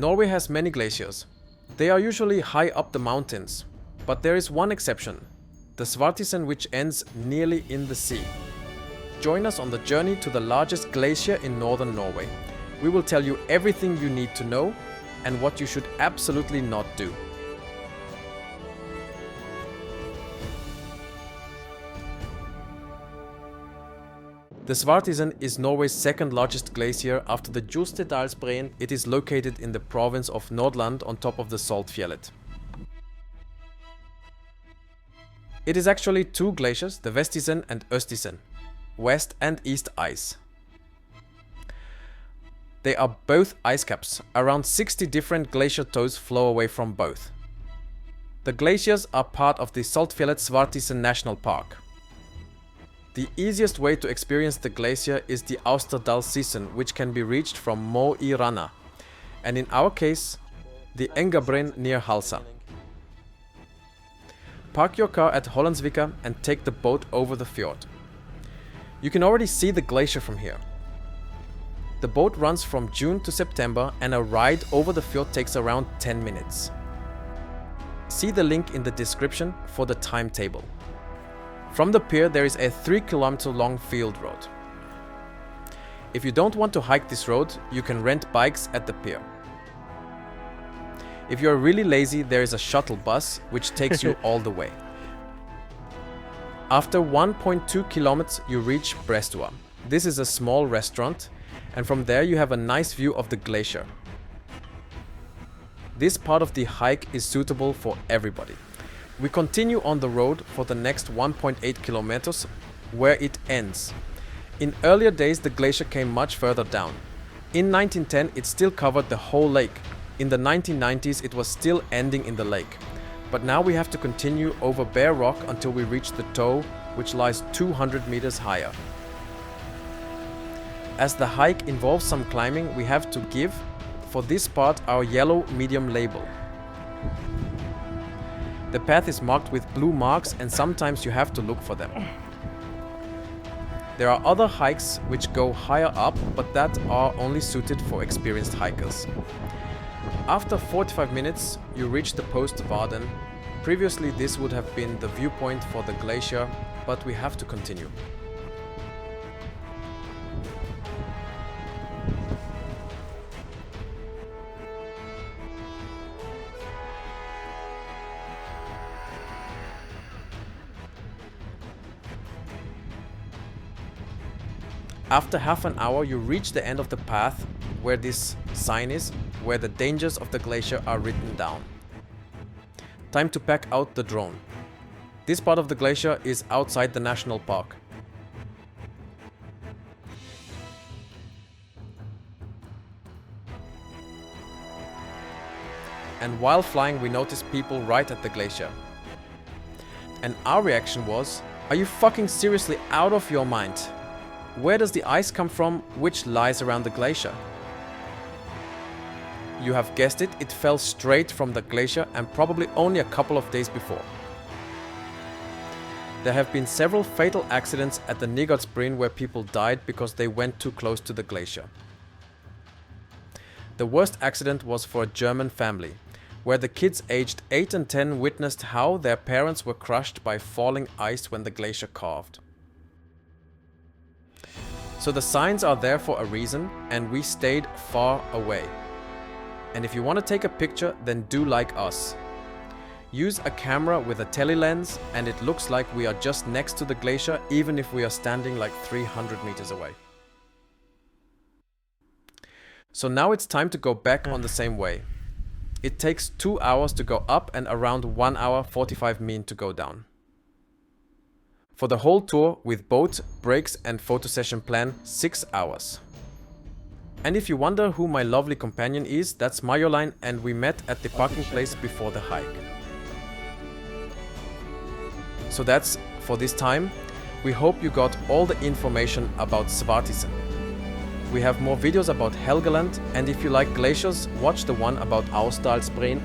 Norway has many glaciers. They are usually high up the mountains, but there is one exception, the Svartisen, which ends nearly in the sea. Join us on the journey to the largest glacier in northern Norway. We will tell you everything you need to know and what you should absolutely not do. The Svartisen is Norway's second largest glacier after the Engabreen. It is located in the province of Nordland on top of the Saltfjellet. It is actually two glaciers, the Vestisen and Østisen, west and east ice. They are both ice caps. Around 60 different glacier toes flow away from both. The glaciers are part of the Saltfjellet Svartisen National Park. The easiest way to experience the glacier is the Austerdal season, which can be reached from Mo I Rana, and in our case, the Engabreen near Halsa. Park your car at Holandsvika and take the boat over the fjord. You can already see the glacier from here. The boat runs from June to September and a ride over the fjord takes around 10 minutes. See the link in the description for the timetable. From the pier there is a 3-kilometer long field road. If you don't want to hike this road, you can rent bikes at the pier. If you're really lazy, there is a shuttle bus which takes you all the way. After 1.2 kilometers you reach Breathtaking. This is a small restaurant, and from there you have a nice view of the glacier. This part of the hike is suitable for everybody. We continue on the road for the next 1.8 kilometers, where it ends. In earlier days the glacier came much further down. In 1910 it still covered the whole lake. In the 1990s it was still ending in the lake. But now we have to continue over bare rock until we reach the toe, which lies 200 meters higher. As the hike involves some climbing, we have to give, for this part, our yellow medium label. The path is marked with blue marks and sometimes you have to look for them. There are other hikes which go higher up, but that are only suited for experienced hikers. After 45 minutes, you reach the post Varden. Previously this would have been the viewpoint for the glacier, but we have to continue. After half an hour you reach the end of the path where this sign is, where the dangers of the glacier are written down. Time to pack out the drone. This part of the glacier is outside the national park. And while flying we notice people right at the glacier. And our reaction was, are you fucking seriously out of your mind? Where does the ice come from which lies around the glacier? You have guessed it, it fell straight from the glacier and probably only a couple of days before. There have been several fatal accidents at the Engabreen where people died because they went too close to the glacier. The worst accident was for a German family, where the kids aged 8 and 10 witnessed how their parents were crushed by falling ice when the glacier calved. So the signs are there for a reason, and we stayed far away. And if you want to take a picture, then do like us. Use a camera with a telelens and it looks like we are just next to the glacier even if we are standing like 300 meters away. So now it's time to go back on the same way. It takes 2 hours to go up and around 1 hour 45 min to go down. For the whole tour with boat, breaks and photo session plan 6 hours. And if you wonder who my lovely companion is, that's Marjolein, and we met at the parking place before the hike. So that's for this time. We hope you got all the information about Svartisen. We have more videos about Helgeland, and if you like glaciers, watch the one about Holandsvika.